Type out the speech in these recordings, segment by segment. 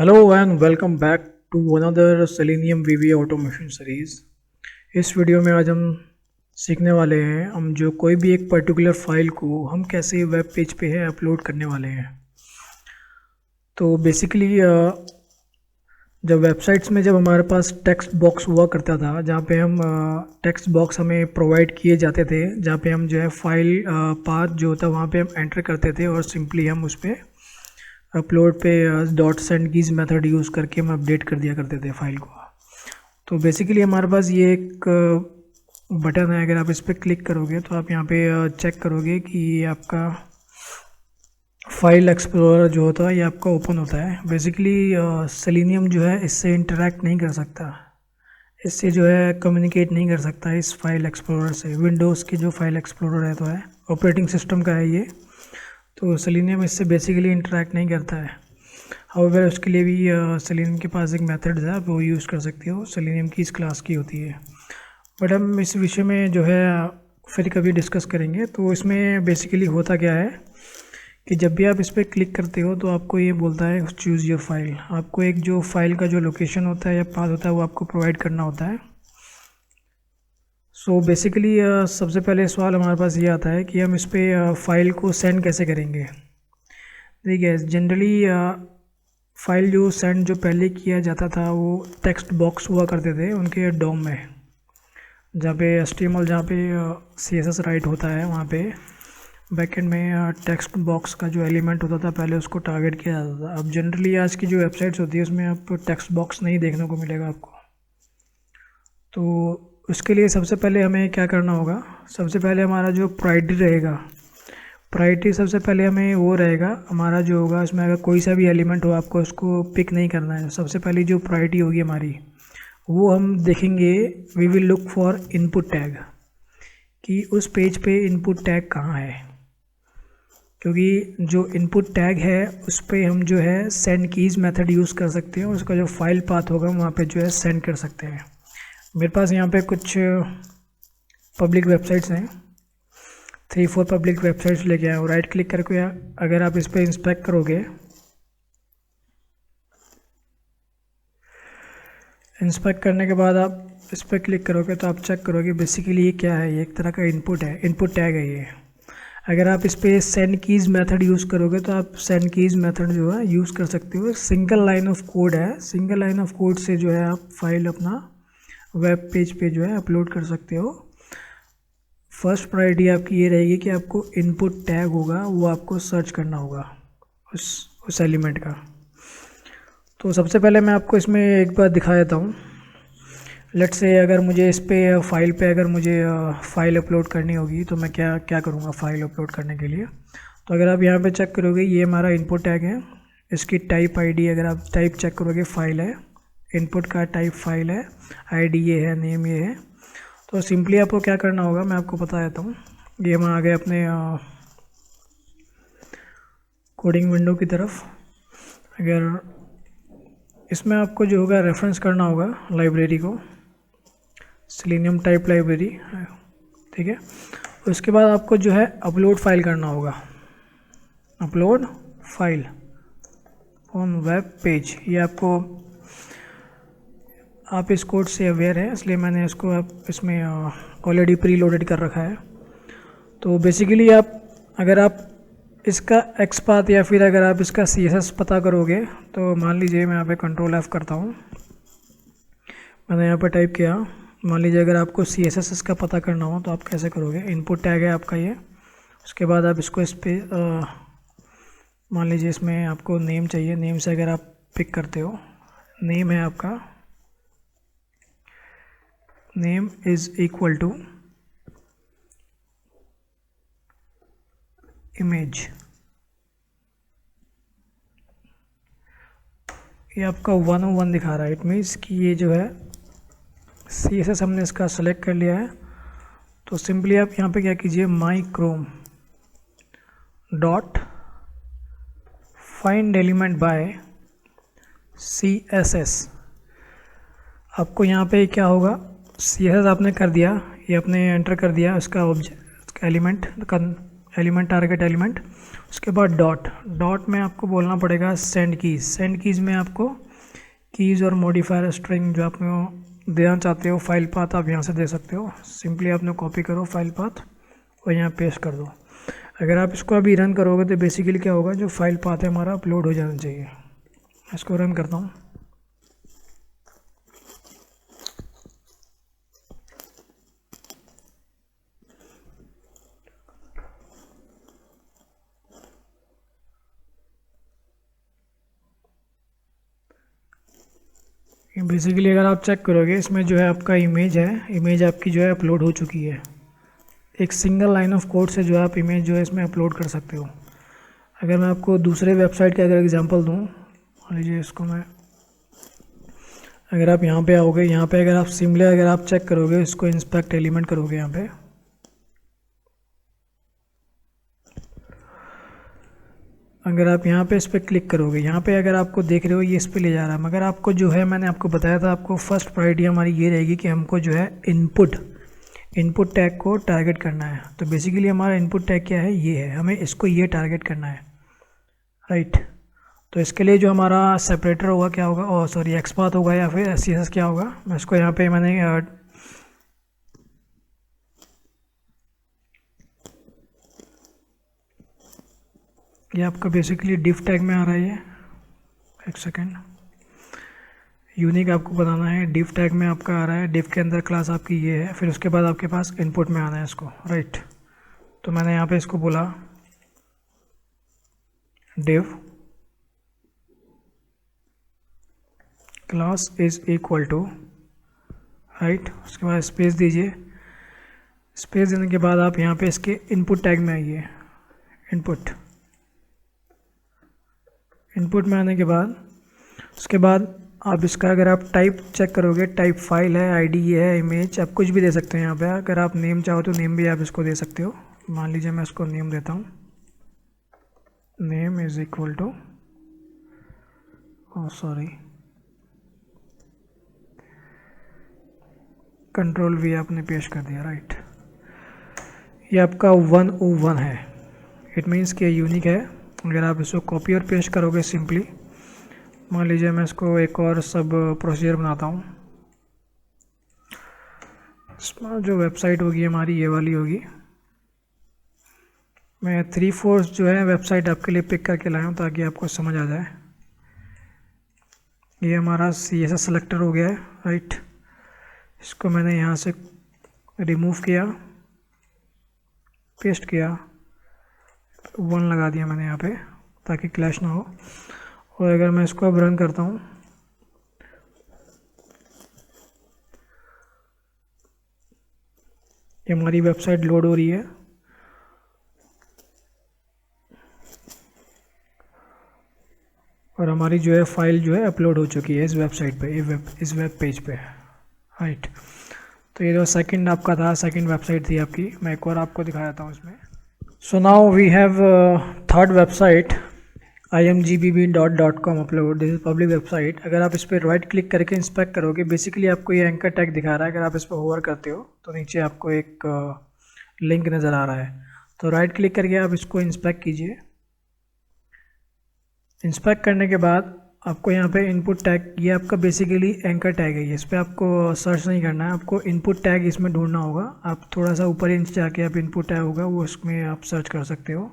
Hello and welcome back to another selenium वीवी automation series. इस video में आज हम सीखने वाले हैं हम जो कोई भी एक पर्टिकुलर फाइल को हम कैसे वेब पेज पे है अपलोड करने वाले हैं। तो बेसिकली जब वेबसाइट्स में जब हमारे पास टेक्स्ट बॉक्स हुआ करता था, जहाँ पे हम टेक्स्ट बॉक्स हमें प्रोवाइड किए जाते थे, जहाँ पे हम जो है फाइल पाथ जो होता है वहाँ पे हम एंटर करते थे और सिंपली हम उस पर अपलोड पे dot send keys method use करके हम अपडेट कर दिया करते थे फाइल को। तो बेसिकली हमारे पास ये एक बटन है, अगर आप इस पर क्लिक करोगे तो आप यहाँ पे चेक करोगे कि ये आपका फाइल एक्सप्लोरर जो होता है ये आपका ओपन होता है। बेसिकली सेलेनियम जो है इससे इंटरेक्ट नहीं कर सकता, इससे जो है कम्युनिकेट नहीं कर सकता इस फाइल एक्सप्लोरर से। विंडोज़ की जो फाइल एक्सप्लोरर है तो है ऑपरेटिंग सिस्टम का है ये, तो सेलेनियम इससे बेसिकली इंटरेक्ट नहीं करता है। हाउएवर उसके लिए भी सेलेनियम के पास एक मेथड है, आप वो यूज़ कर सकते हो। सेलेनियम की इस क्लास की होती है, बट हम इस विषय में जो है फिर कभी डिस्कस करेंगे। तो इसमें बेसिकली होता क्या है कि जब भी आप इस पर क्लिक करते हो तो आपको ये बोलता है चूज़ योर फाइल। आपको एक जो फाइल का जो लोकेशन होता है या पाथ होता है वो आपको प्रोवाइड करना होता है। सो बेसिकली सबसे पहले सवाल हमारे पास ये आता है कि हम इस पर फाइल को सेंड कैसे करेंगे। ठीक है, जनरली फाइल जो सेंड जो पहले किया जाता था वो टेक्स्ट बॉक्स हुआ करते थे उनके डोम में, जहाँ पे HTML जहाँ पे CSS राइट होता है वहाँ पे बैकएंड में टेक्स्ट बॉक्स का जो एलिमेंट होता था पहले उसको टारगेट किया जाता था। अब जनरली आज की जो वेबसाइट्स होती है उसमें आप टेक्स्ट बॉक्स नहीं देखने को मिलेगा आपको। तो उसके लिए सबसे पहले हमें क्या करना होगा, सबसे पहले हमारा जो प्रायोरिटी रहेगा, प्रायोरिटी सबसे पहले हमें वो रहेगा हमारा जो होगा उसमें अगर कोई सा भी एलिमेंट हो आपको उसको पिक नहीं करना है। सबसे पहली जो प्रायोरिटी होगी हमारी वो हम देखेंगे, we will look for input tag, कि उस पेज पे इनपुट टैग कहाँ है। क्योंकि जो इनपुट टैग है उस पर हम जो है सेंड कीज मेथड यूज़ कर सकते हैं, उसका जो फाइल पाथ होगा वहाँ पे जो है सेंड कर सकते हैं। मेरे पास यहाँ पे कुछ पब्लिक वेबसाइट्स हैं, 3-4 पब्लिक वेबसाइट्स लेके आए हूँ। राइट क्लिक करके अगर आप इस पर इंस्पेक्ट करोगे, इंस्पेक्ट करने के बाद आप इस पर क्लिक करोगे तो आप चेक करोगे बेसिकली ये क्या है, ये एक तरह का इनपुट है, इनपुट टैग है ये। अगर आप इस पर सेंड कीज मेथड यूज़ करोगे तो आप सेंड कीज मेथड जो है यूज़ कर सकते हो। सिंगल लाइन ऑफ कोड है, सिंगल लाइन ऑफ कोड से जो है आप फाइल अपना वेब पेज पे जो है अपलोड कर सकते हो। फर्स्ट प्रायोरिटी आपकी ये रहेगी कि आपको इनपुट टैग होगा वो आपको सर्च करना होगा उस एलिमेंट का। तो सबसे पहले मैं आपको इसमें एक बार दिखा देता हूँ। लेट्स से अगर मुझे इस पे फाइल पे अगर मुझे फ़ाइल अपलोड करनी होगी तो मैं क्या क्या करूँगा फ़ाइल अपलोड करने के लिए। तो अगर आप यहाँ पे चेक करोगे ये हमारा इनपुट टैग है, इसकी टाइप ID अगर आप टाइप चेक करोगे फाइल है, इनपुट का टाइप फाइल है, ID ये है, नेम ये है। तो सिंपली आपको क्या करना होगा मैं आपको बता देता हूँ। ये हम आ गए अपने कोडिंग विंडो की तरफ। अगर इसमें आपको जो होगा रेफरेंस करना होगा लाइब्रेरी को, सेलेनियम टाइप लाइब्रेरी, ठीक है। उसके बाद आपको जो है अपलोड फाइल करना होगा, upload file on web page. ये आपको आप इस कोड से अवेयर है इसलिए मैंने इसको आप इसमें ऑलरेडी प्री लोडेड कर रखा है। तो बेसिकली अगर आप इसका एक्सपाथ या फिर अगर आप इसका CSS पता करोगे तो मान लीजिए मैं यहाँ पे Ctrl+F करता हूँ, मैंने यहाँ पे टाइप किया। मान लीजिए अगर आपको CSS इसका पता करना हो तो आप कैसे करोगे, इनपुट टैग है आपका ये। उसके बाद आप इसको इस पर मान लीजिए इसमें आपको नेम चाहिए, नेम से अगर आप पिक करते हो, नेम है आपका, name is equal to image. ये आपका 101 दिखा रहा है, इट मीन्स कि ये जो है CSS हमने इसका सेलेक्ट कर लिया है। तो सिंपली आप यहाँ पे क्या कीजिए, my chrome dot find element by CSS। आपको यहाँ पे क्या होगा, CSS आपने कर दिया, ये आपने एंटर कर दिया इसका ऑब्जेक्ट, इसका एलिमेंट का एलिमेंट टारगेट एलिमेंट, उसके बाद डॉट, डॉट में आपको बोलना पड़ेगा सेंड कीज़, सेंड कीज़ में आपको कीज़ और मॉडिफायर स्ट्रिंग जो आपने देना चाहते हो फाइल पाथ आप यहाँ से दे सकते हो। सिंपली आपने कॉपी करो फाइल पाथ और यहाँ पेस्ट कर दो। अगर आप इसको अभी रन करोगे तो बेसिकली क्या होगा, जो फाइल पाथ है हमारा अपलोड हो जाना चाहिए। इसको रन करता हूँ। बेसिकली अगर आप चेक करोगे इसमें जो है आपका इमेज है, इमेज आपकी जो है अपलोड हो चुकी है। एक सिंगल लाइन ऑफ कोड से जो है आप इमेज जो है इसमें अपलोड कर सकते हो। अगर मैं आपको दूसरे वेबसाइट का अगर एग्जांपल दूं, मान लीजिए इसको मैं, अगर आप यहाँ पे आओगे, यहाँ पे अगर आप सिंपली अगर आप चेक करोगे इसको इंस्पेक्ट एलिमेंट करोगे यहाँ पे, अगर आप यहाँ पे इस पर क्लिक करोगे, यहाँ पे अगर आपको देख रहे हो ये इस पे ले जा रहा है, मगर आपको जो है मैंने आपको बताया था आपको फर्स्ट प्रायोरिटी हमारी ये रहेगी कि हमको जो है इनपुट टैग को टारगेट करना है। तो बेसिकली हमारा इनपुट टैग क्या है, ये है, हमें इसको ये टारगेट करना है, राइट। तो इसके लिए जो हमारा सेपरेटर होगा क्या होगा, और सॉरी एक्सपाथ होगा या फिर एससीएसएस क्या होगा, मैं इसको यहाँ पे मैंने ये आपका बेसिकली डिफ टैग में आ रहा है। ये एक सेकेंड, यूनिक आपको बताना है, डिफ टैग में आपका आ रहा है, डिफ के अंदर क्लास आपकी ये है, फिर उसके बाद आपके पास इनपुट में आना है इसको, राइट। तो मैंने यहाँ पे इसको बोला div class is equal to, right, उसके बाद स्पेस दीजिए। स्पेस देने के बाद आप यहाँ पे इसके इनपुट टैग में आइए, इनपुट में आने के बाद उसके बाद आप इसका अगर आप टाइप चेक करोगे, टाइप फाइल है, आईडी ये है, इमेज, आप कुछ भी दे सकते हैं यहाँ पे। अगर आप नेम चाहो तो नेम भी आप इसको दे सकते हो। मान लीजिए मैं इसको नेम देता हूँ, name is equal to, sorry control V आपने पेश कर दिया, राइट। ये आपका 101 है, इट मीन्स कि यूनिक है। अगर आप इसको कॉपी और पेस्ट करोगे सिंपली, मान लीजिए मैं इसको एक और सब प्रोसीजर बनाता हूँ। इसमें जो वेबसाइट होगी हमारी ये वाली होगी। मैं 3/4 जो है वेबसाइट आपके लिए पिक करके लाया हूँ ताकि आपको समझ आ जाए। ये हमारा CSS सेलेक्टर हो गया है, राइट। इसको मैंने यहाँ से रिमूव किया, पेस्ट किया, 1 लगा दिया मैंने यहाँ पे ताकि क्लैश ना हो। और अगर मैं इसको अब रन करता हूँ, ये हमारी वेबसाइट लोड हो रही है और हमारी जो है फाइल जो है अपलोड हो चुकी है इस वेबसाइट पे, इस वेब पेज पे, राइट। तो ये जो सेकंड आपका था, सेकंड वेबसाइट थी आपकी, मैं एक और आपको दिखा देता हूँ इसमें। So now we have third website imgbb.com upload, this is public website. अगर आप इस पर राइट क्लिक करके इंस्पेक्ट करोगे, बेसिकली आपको ये एंकर टैग दिखा रहा है। अगर आप इस पर होवर करते हो तो नीचे आपको एक लिंक नज़र आ रहा है, तो राइट क्लिक करके आप इसको इंस्पेक्ट कीजिए। इंस्पेक्ट करने के बाद आपको यहाँ पे इनपुट टैग, ये आपका बेसिकली एंकर टैग है, इस पर आपको सर्च नहीं करना है, आपको इनपुट टैग इसमें ढूंढना होगा। आप थोड़ा सा ऊपर इंच जाके आप इनपुट टैग होगा वो उसमें आप सर्च कर सकते हो।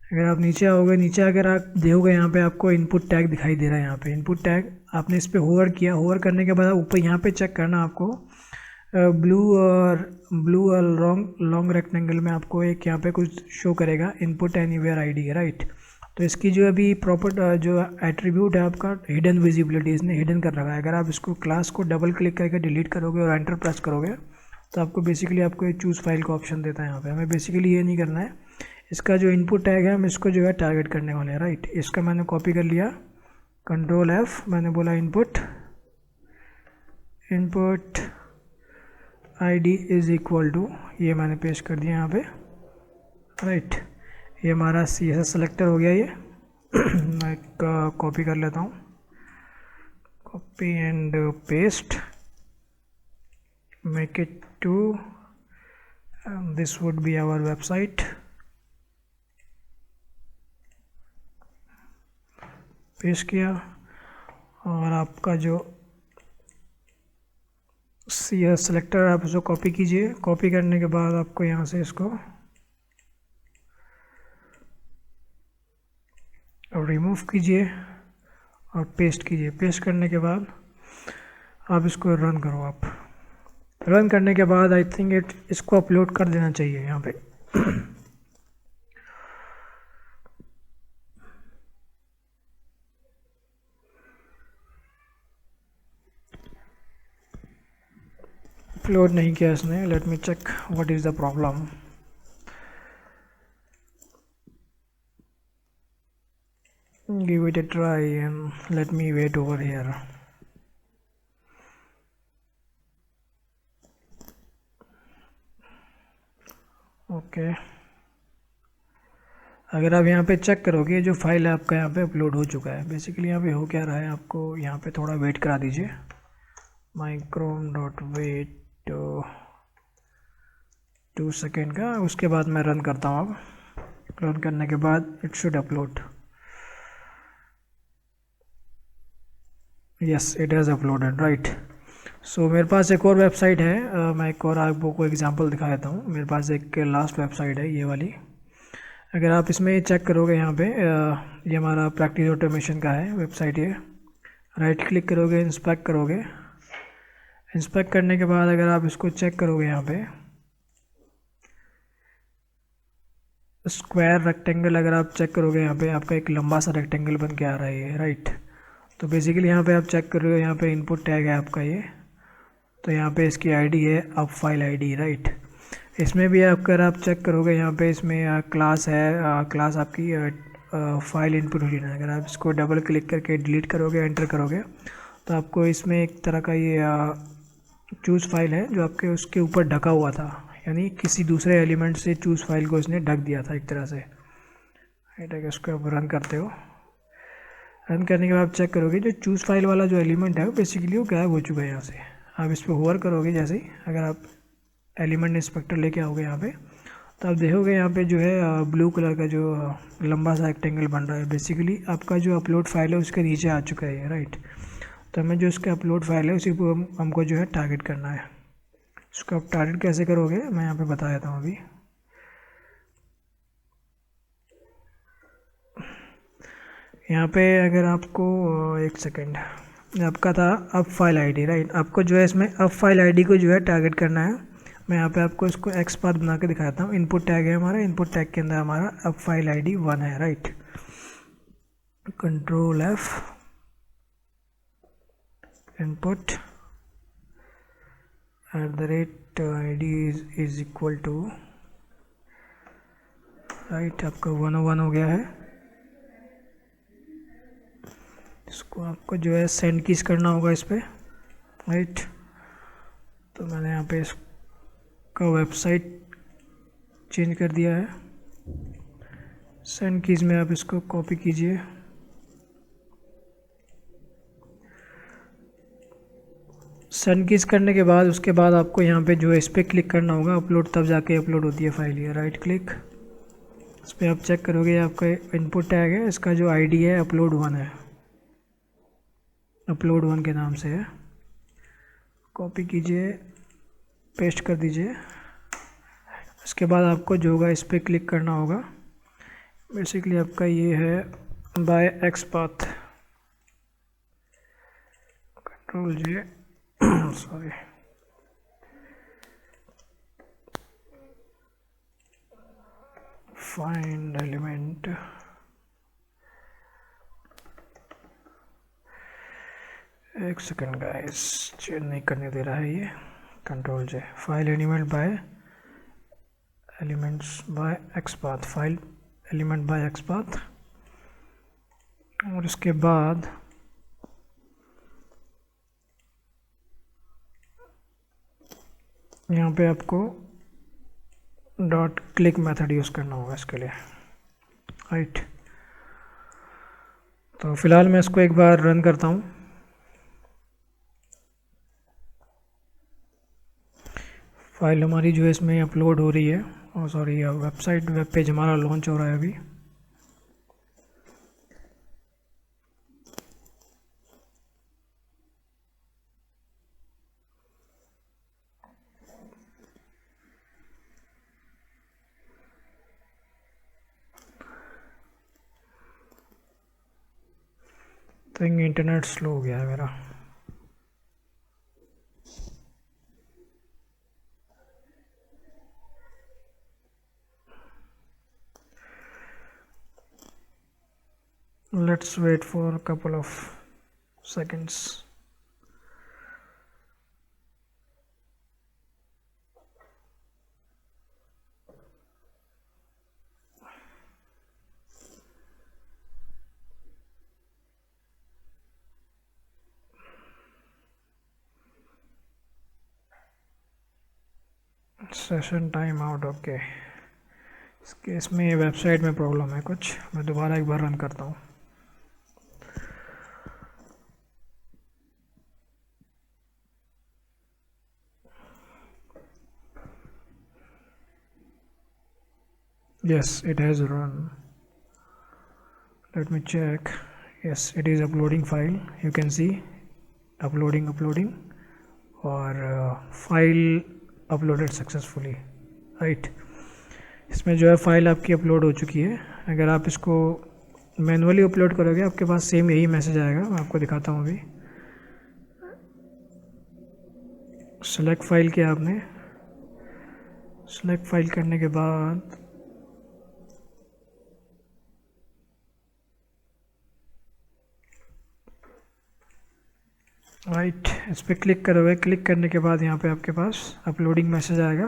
अगर आप नीचे आओगे, नीचे अगर आप देखोगे यहाँ पे आपको इनपुट टैग दिखाई दे रहा है। यहाँ पे इनपुट टैग आपने इस पर होवर किया, होवर करने के बाद ऊपर यहाँ पे चेक करना आपको ब्लू और लॉन्ग रेक्टेंगल में आपको एक यहाँ पे कुछ शो करेगा, इनपुट एनीवेयर आईडी, राइट। तो इसकी जो अभी प्रॉपर जो एट्रीब्यूट है आपका हिडन विजिबिलिटी, इसने हिडन कर रखा है। अगर आप इसको क्लास को डबल क्लिक करके डिलीट करोगे और एंटर प्रेस करोगे तो आपको बेसिकली आपको ये चूज़ फाइल का ऑप्शन देता है। यहाँ पे हमें बेसिकली ये नहीं करना है, इसका जो इनपुट टैग है हम इसको जो है टारगेट करने वाले हैं, राइट। इसका मैंने कॉपी कर लिया, कंट्रोल F, मैंने बोला input ID is equal to, ये मैंने पेस्ट कर दिया यहाँ पे, राइट। ये हमारा CSS सेलेक्टर हो गया। ये मैं कॉपी कर लेता हूँ, copy and paste, make it to, this would be our website, paste किया और आपका जो सेलेक्टर आप उसको कॉपी कीजिए। कॉपी करने के बाद आपको यहाँ से इसको रिमूव कीजिए और पेस्ट कीजिए। पेस्ट करने के बाद आप इसको रन करो। आप रन करने के बाद आई थिंक इसको अपलोड कर देना चाहिए यहाँ पे। अपलोड नहीं किया इसने। Let me check what is the problem. Give it a try and let me wait over here. Okay, अगर आप यहाँ पे चेक करोगे जो फाइल है आपका यहाँ पे अपलोड हो चुका है। बेसिकली यहाँ पे हो क्या रहा है, आपको यहाँ पे थोड़ा वेट करा दीजिए। mychrome.wait 2 सेकेंड का, उसके बाद मैं रन करता हूँ। अब रन करने के बाद it should upload. Yes, it has uploaded, right. So मेरे पास एक और वेबसाइट है। मैं एक और आपको एग्जांपल दिखा देता हूँ। मेरे पास एक लास्ट वेबसाइट है, ये वाली। अगर आप इसमें चेक करोगे यहाँ पे ये हमारा प्रैक्टिस ऑटोमेशन का है वेबसाइट। ये राइट क्लिक करोगे, इंस्पेक्ट करोगे। इंस्पेक्ट करने के बाद अगर आप इसको चेक करोगे यहाँ पे स्क्वायर रेक्टेंगल, अगर आप चेक करोगे यहाँ पे आपका एक लंबा सा रेक्टेंगल बन के आ रहा है, राइट। तो बेसिकली यहाँ पे आप चेक करोगे, यहाँ पे इनपुट टैग है आपका ये। तो यहाँ पे इसकी आईडी है अब फाइल आईडी, राइट। इसमें भी अगर आप चेक करोगे यहाँ पे इसमें क्लास है। क्लास आपकी फाइल इनपुट रीडर। अगर आप इसको डबल क्लिक करके डिलीट करोगे, एंटर करोगे, तो आपको इसमें एक तरह का ये चूज़ फाइल है जो आपके उसके ऊपर ढका हुआ था, यानी किसी दूसरे एलिमेंट से चूज़ फाइल को इसने ढक दिया था एक तरह से, राइट। अगर इसको आप रन करते हो, रन करने के बाद आप चेक करोगे जो चूज़ फाइल वाला जो एलिमेंट है बेसिकली वो गायब हो चुका है यहाँ से। आप इस पर होवर करोगे जैसे ही, अगर आप एलिमेंट इंस्पेक्टर लेके आओगे यहाँ पे, तो आप देखोगे यहाँ पे जो है ब्लू कलर का जो लंबा सा रेक्टेंगल बन रहा है। बेसिकली आपका जो अपलोड फाइल है उसके नीचे आ चुका है, राइट। तो हमें जो इसका अपलोड फाइल है उसी को हमको जो है टारगेट करना है। इसको आप टारगेट कैसे करोगे मैं यहाँ पे बता देता हूँ अभी। यहाँ पे अगर आपको एक सेकेंड, आपका था अब फाइल आईडी, राइट। आपको जो है इसमें अब फाइल आईडी को जो है टारगेट करना है। मैं यहाँ पे आपको इसको एक्स पाथ बना के दिखाता हूँ। इनपुट टैग है हमारा, इनपुट टैग के अंदर हमारा अब फाइल आईडी 1 है, राइट। Control F, input @id is equal to, right. आपका 101 हो गया है। इसको आपको जो है सेंड कीज करना होगा इस पर, राइट। तो मैंने यहाँ पे इसका वेबसाइट चेंज कर दिया है। सेंड कीज में आप इसको कॉपी कीजिए, सेंड कीज करने के बाद उसके बाद आपको यहाँ पे जो है इस पर क्लिक करना होगा अपलोड, तब जाके अपलोड होती है फाइल। ये राइट क्लिक, इस पर आप चेक करोगे आपका इनपुट टैग है, इसका जो आईडी है अपलोड 1 है, अपलोड 1 के नाम से है। कॉपी कीजिए, पेस्ट कर दीजिए। इसके बाद आपको जो होगा इस पर क्लिक करना होगा। बेसिकली आपका ये है by X path, control J, sorry, find element, एक सेकेंड गाइस, चेंज नहीं करने दे रहा है ये। Control J, file element by elements by X path, file element by X path. और इसके बाद यहाँ पे आपको डॉट क्लिक मेथड यूज़ करना होगा इसके लिए, राइट। तो फिलहाल मैं इसको एक बार रन करता हूँ। फाइल हमारी जो है इसमें अपलोड हो रही है, और सॉरी वेब पेज हमारा लॉन्च हो रहा है अभी। थिंक इंटरनेट स्लो हो गया है मेरा। Let's wait for a couple of seconds. Session time out, okay. इस केस में वेबसाइट में प्रॉब्लम है कुछ, मैं दोबारा एक बार रन करता हूँ। Yes, it has run. Let me check. Yes, it is uploading file. You can see uploading और फाइल अपलोडेड सक्सेसफुली, राइट। इसमें जो है फाइल आपकी अपलोड हो चुकी है। अगर आप इसको मैनुअली अपलोड करोगे आपके पास सेम यही मैसेज आएगा। मैं आपको दिखाता हूँ अभी। सेलेक्ट फाइल किया आपने, सेलेक्ट फाइल करने के बाद राइट इस पर क्लिक करोगे। क्लिक करने के बाद यहाँ पे आपके पास अपलोडिंग मैसेज आएगा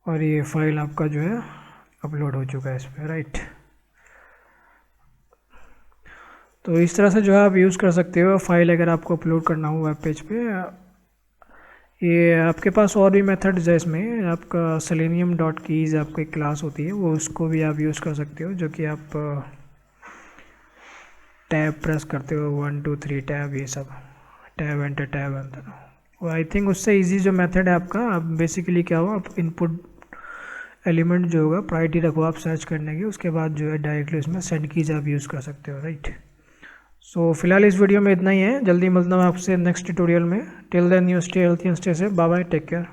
और ये फाइल आपका जो है अपलोड हो चुका है इस पर, राइट। तो इस तरह से जो है आप यूज़ कर सकते हो फाइल अगर आपको अपलोड करना हो वेब पेज पे। ये आपके पास और भी मेथड्स है इसमें। आपका selenium.keys आपको एक क्लास होती है, वो उसको भी आप यूज़ कर सकते हो, जो कि आप टैब प्रेस करते हो 1 2 3 टैब, ये सब टैब एंटर टैब एंटर। और आई थिंक उससे इजी जो मेथड है आपका, आप बेसिकली क्या हो, आप इनपुट एलिमेंट जो होगा प्रायोरिटी रखो आप सर्च करने की, उसके बाद जो है डायरेक्टली उसमें सेंड कीज आप यूज़ कर सकते हो, राइट। सो फिलहाल इस वीडियो में इतना ही है। जल्दी मिलता हूँ आपसे नेक्स्ट ट्यूटोरियल में। Till then you stay healthy and stay safe. Bye bye, take care.